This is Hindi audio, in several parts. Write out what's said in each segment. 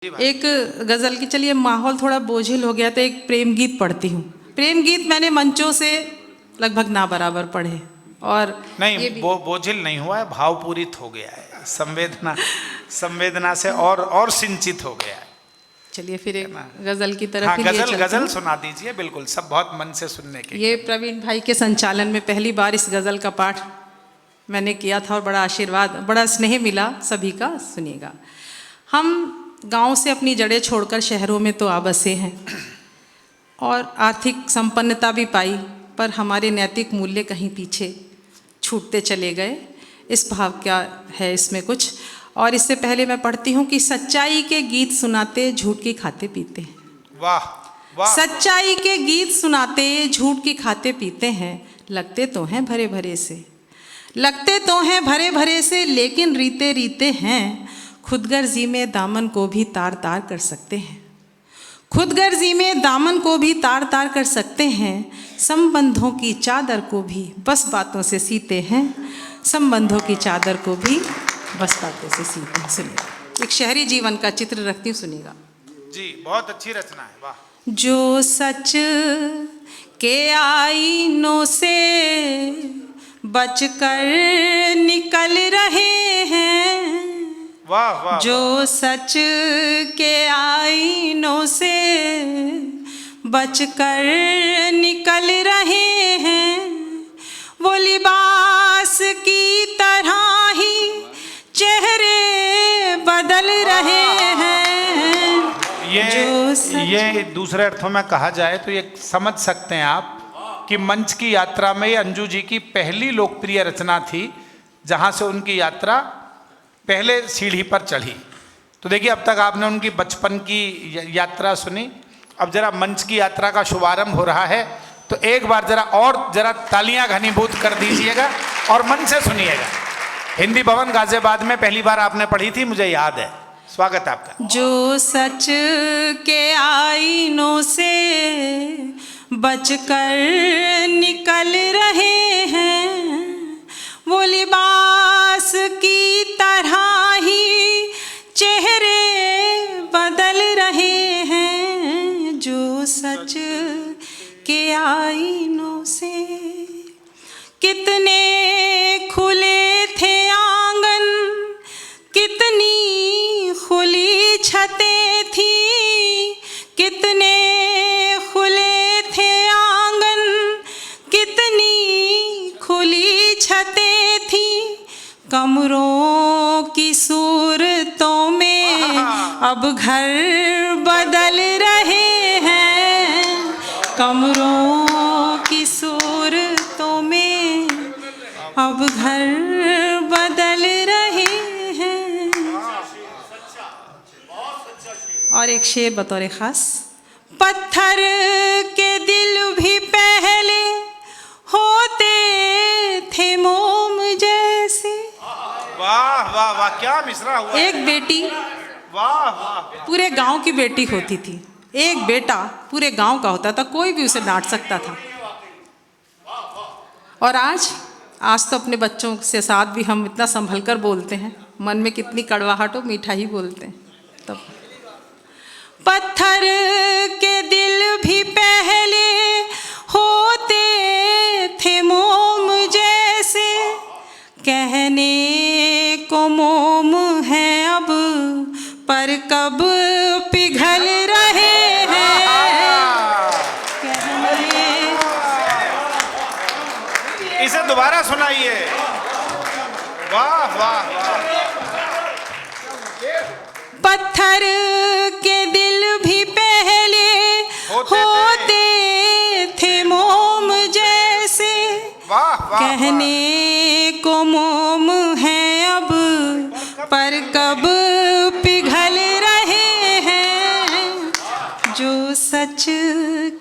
एक गज़ल की, चलिए माहौल थोड़ा बोझिल हो गया तो एक प्रेम गीत पढ़ती हूँ। प्रेम गीत मैंने मंचों से लगभग ना बराबर पढ़े और नहीं बोझिल नहीं हुआ है, भावपूरित हो गया है, संवेदना से और सिंचित हो गया है। चलिए फिर एक गज़ल की तरफ हाँ, ही लिए चलते गजल हैं। सुना दीजिए। बिल्कुल, सब बहुत मन से सुनने के। ये प्रवीण भाई के संचालन में पहली बार इस गज़ल का पाठ मैंने किया था और बड़ा आशीर्वाद, बड़ा स्नेह मिला सभी का। सुनिएगा। हम गांव से अपनी जड़ें छोड़कर शहरों में तो आ बसे हैं और आर्थिक संपन्नता भी पाई, पर हमारे नैतिक मूल्य कहीं पीछे छूटते चले गए। इस भाव क्या है इसमें कुछ। और इससे पहले मैं पढ़ती हूँ कि सच्चाई के गीत सुनाते झूठ की खाते पीते हैं। वाह वाह। सच्चाई के गीत सुनाते झूठ की खाते पीते हैं, लगते तो हैं भरे भरे से, लगते तो हैं भरे भरे से, लेकिन रीते रीते हैं। खुदगर्जी में दामन को भी तार तार कर सकते हैं, खुदगर्जी में दामन को भी तार तार कर सकते हैं। संबंधों की चादर को भी बस बातों से सीते हैं, संबंधों की चादर को भी बस बातों से सीते हैं। सुनिए, एक शहरी जीवन का चित्र रखती हूँ, सुनिएगा जी। बहुत अच्छी रचना है, वाह। जो सच के आईनों से बचकर निकल रहे हैं, वाह वाह। जो सच के आईनों से बचकर निकल रहे हैं, वो लिबास की तरह ही चेहरे बदल रहे हैं। ये दूसरे अर्थों में कहा जाए तो ये समझ सकते हैं आप कि मंच की यात्रा में अंजू जी की पहली लोकप्रिय रचना थी, जहां से उनकी यात्रा पहले सीढ़ी पर चढ़ी। तो देखिए, अब तक आपने उनकी बचपन की यात्रा सुनी, अब जरा मंच की यात्रा का शुभारंभ हो रहा है, तो एक बार जरा तालियां घनीभूत कर दीजिएगा और मन से सुनिएगा। हिंदी भवन गाजियाबाद में पहली बार आपने पढ़ी थी, मुझे याद है। स्वागत है आपका। जो सच के आईनों से बचकर निकल रहे हैं, वो लिबास की तरह ही चेहरे बदल रहे हैं। जो सच के आईनों से, कितने खुले थे आंगन, कितनी खुली छतें थी, कितने खुले थे आंगन, कितनी खुली छतें थी। कमरों की सूरतों में अब घर बदल रहे हैं, कमरों की सूरतों में अब घर बदल रहे हैं। और एक शेर बतौर खास, पत्थर के दिल भी पहले होते थे मोम जैसे। वाह वाह वाह, क्या मिसरा हुआ। एक बेटी वाह वाह पूरे गांव की बेटी होती थी, एक बेटा पूरे गांव का होता था, कोई भी उसे डांट सकता था। और आज तो अपने बच्चों से साथ भी हम इतना संभल कर बोलते हैं, मन में कितनी कड़वाहट हो, मीठा ही बोलते हैं। तब पत्थर के दिल भी पहले होते थे मोम जैसे, कहने को मोम है अब, पर कब पिघल रहे हैं। इसे दोबारा सुनाइए। वाह वाह वाह। पत्थर के दिल भी पहले होते थे मोम जैसे, वाह वाह। कहने को मोम है अब, पर कब पिघल रहे हैं। जो सच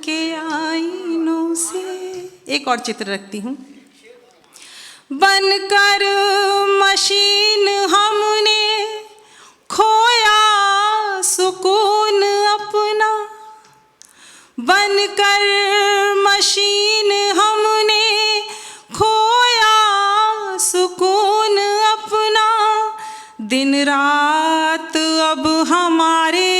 के आईनों से। एक और चित्र रखती हूँ। बनकर मशीन हमने खोया सुकून अपना, बनकर मशीन हमने खोया सुकून अपना। दिन रात अब हमारे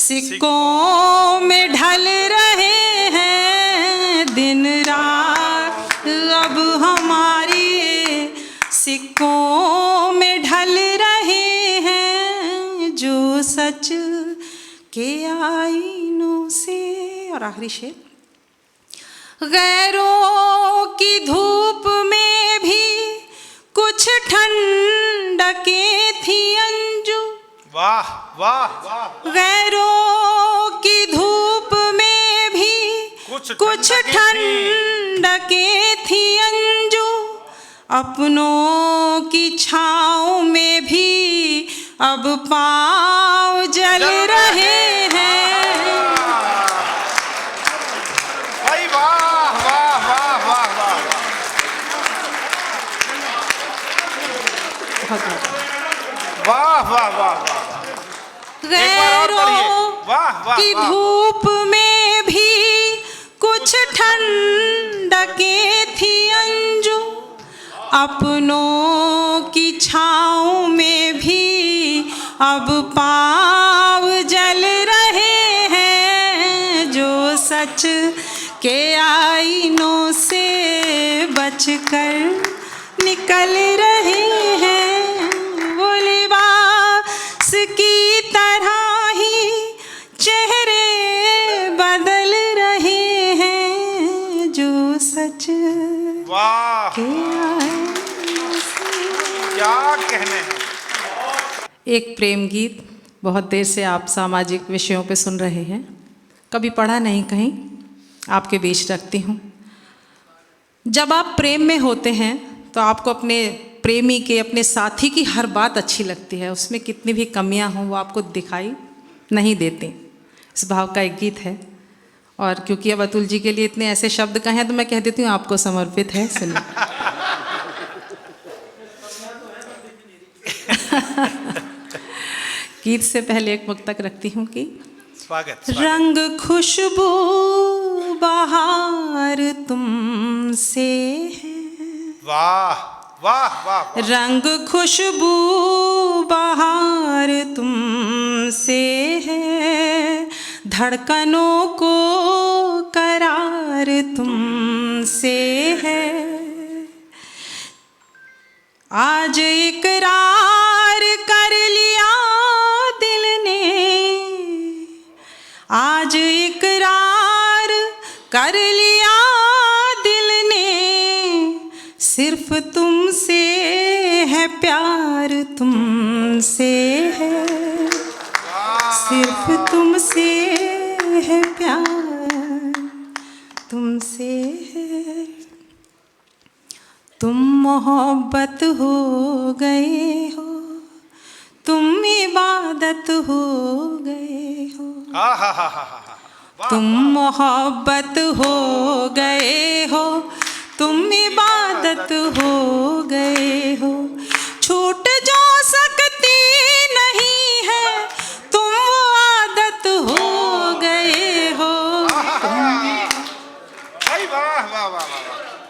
सिक्कों में ढल रहे हैं दिन रात अब हमारे, सिक्कों में ढल रहे हैं जो सच के आईनों से। और आखिरी शेर, गैरों की धूप में भी कुछ ठंडकें थी अंजू। वाह वाह वाह। गैरों की धूप में भी कुछ ठंडकें थी अंजू। अपनों की छाँव में भी अब पाँव जल रहे हैं। भाई वाह वाह वाह वाह वाह। वाह वाह वाह वाह। गैरों की धूप में भी कुछ ठंडकें थी अंजू। अपनों की छाँव में भी अब पाँव जल रहे हैं जो सच के आईनों से बचकर निकल रहे हैं। वो लिबास की तरह ही चेहरे बदल रहे हैं जो सच वाह के आईनों से। क्या कहने हैं। एक प्रेम गीत बहुत देर से आप सामाजिक विषयों पे सुन रहे हैं, कभी पढ़ा नहीं कहीं, आपके बीच रखती हूँ। जब आप प्रेम में होते हैं तो आपको अपने प्रेमी के, अपने साथी की हर बात अच्छी लगती है, उसमें कितनी भी कमियां हों वो आपको दिखाई नहीं देती। इस भाव का एक गीत है, और क्योंकि अब अतुल जी के लिए इतने ऐसे शब्द कहे हैं तो मैं कह देती हूँ आपको समर्पित है, सुनिए। गीत से पहले एक मुक्तक रखती हूँ कि स्वागत। रंग खुशबू बहार तुमसे है। वाह वाह वाह। रंग खुशबू बहार तुमसे है, धड़कनों को करार तुमसे है। आज इकरार कर लिया दिल ने, आज इकरार कर लिया दिल ने, सिर्फ तुमसे है प्यार तुमसे है, सिर्फ तुमसे है प्यार तुमसे है। तुम मोहब्बत हो गए हो, तुम इबादत हो गए हो। तुम मोहब्बत हो गए हो, तुम इबादत हो गए हो। छूट जो सकती नहीं है, तुम वो आदत हो गए हो।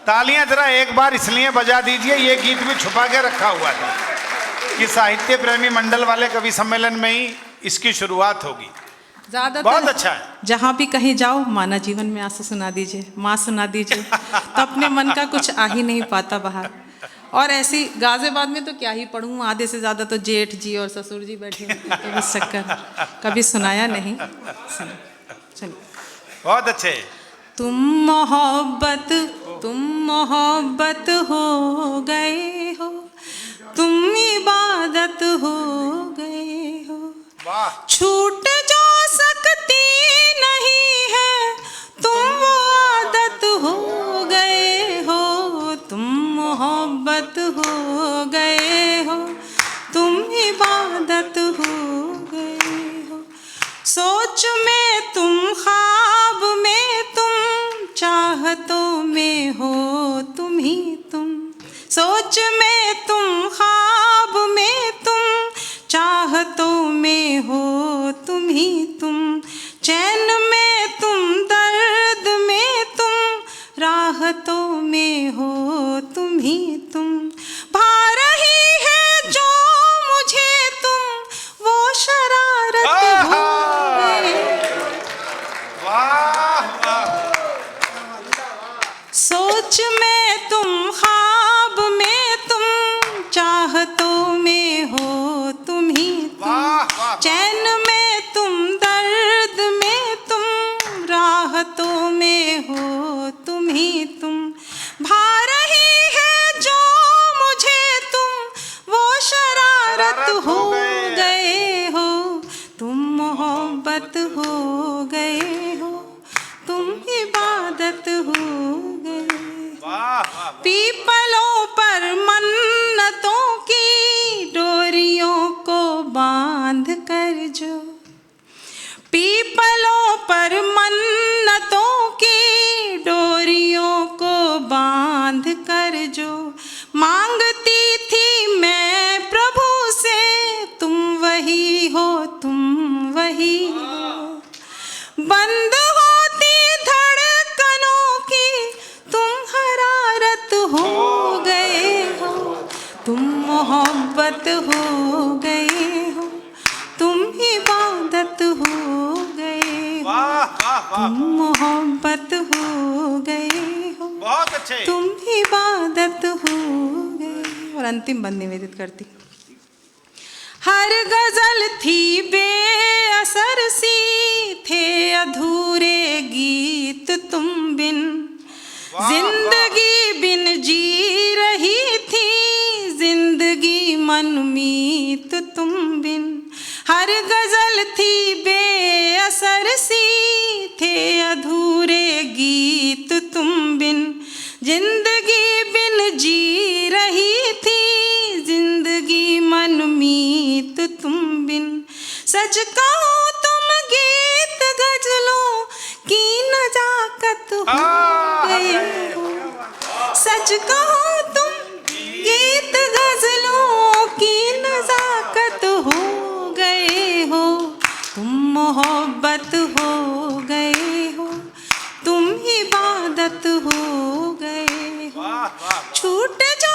तालियां जरा एक बार इसलिए बजा दीजिए, ये गीत भी छुपा के रखा हुआ था कि साहित्य प्रेमी मंडल वाले कवि सम्मेलन में ही इसकी शुरुआत होगी। ज्यादातर बहुत अच्छा है। जहाँ भी कहीं जाओ माना जीवन में आंसू सुना दीजिए, माँ सुना दीजिए, तो अपने मन का कुछ आ ही नहीं पाता बाहर। और ऐसी गाजियाबाद में तो क्या ही पढ़ूँ, आधे से ज़्यादा तो जेठ जी और ससुर जी बैठे हैं, इस चक्कर कभी सुनाया नहीं। चलिए बहुत अच्छे। तुम मोहब्बत हो गए हो, तुम इबादत हो गए हो। छूट जो सकती नहीं है, तुम वो आदत हो गए हो। तुम मोहब्बत हो गए हो, तुम इबादत हो गए हो। सोच में तुम, ख्वाब में तुम, चाहतों में हो तुम ही तुम। सोच में तुम, ख्वाब में तुम, चाहतों में हो तुम ही तुम। चैन में तुम, दर्द में तुम, राहतों में हो तुम ही तुम। भा रही है जो मुझे तुम, वो शरारत हो गए नहीं तुम, भा रही है जो मुझे तुम वो शरारत हो गए हो, तुम मोहब्बत हो गए हो, तुम इबादत हो गए। पीपलों पर मन्नतों की डोरियों को बांध कर जो, पीपलों पर मन्नतों की डोरियों को बांध कर जो मांगती थी मैं प्रभु से, तुम वही हो, तुम वही हो। बंद होती धड़कनों की तुम हरारत हो गए हो, तुम मोहब्बत हो गए हो, तुम इबादत हो गए हो, तुम मोहब्बत हो गए हो, बहुत अच्छे, तुम इबादत हो गए। और अंतिम बंद निवेदित करती। हर गजल थी बेअसर सी, थे अधूरे गीत तुम बिन, जिंदगी बिन जी रही थी जिंदगी मनमीत तुम बिन। हर गजल थी बेअसर सी, थे अधूरे गीत तुम बिन, जिंदगी बिन जी रही थी जिंदगी मनमीत तुम बिन। सच कहो तुम गीत गजलों की नजाकत हो गए हो, सच कहो तुम गीत गजलों की नजाकत हो गए हो, तुम मोहब्बत हो गए हो, तुम इबादत हो गए हो। छूट जो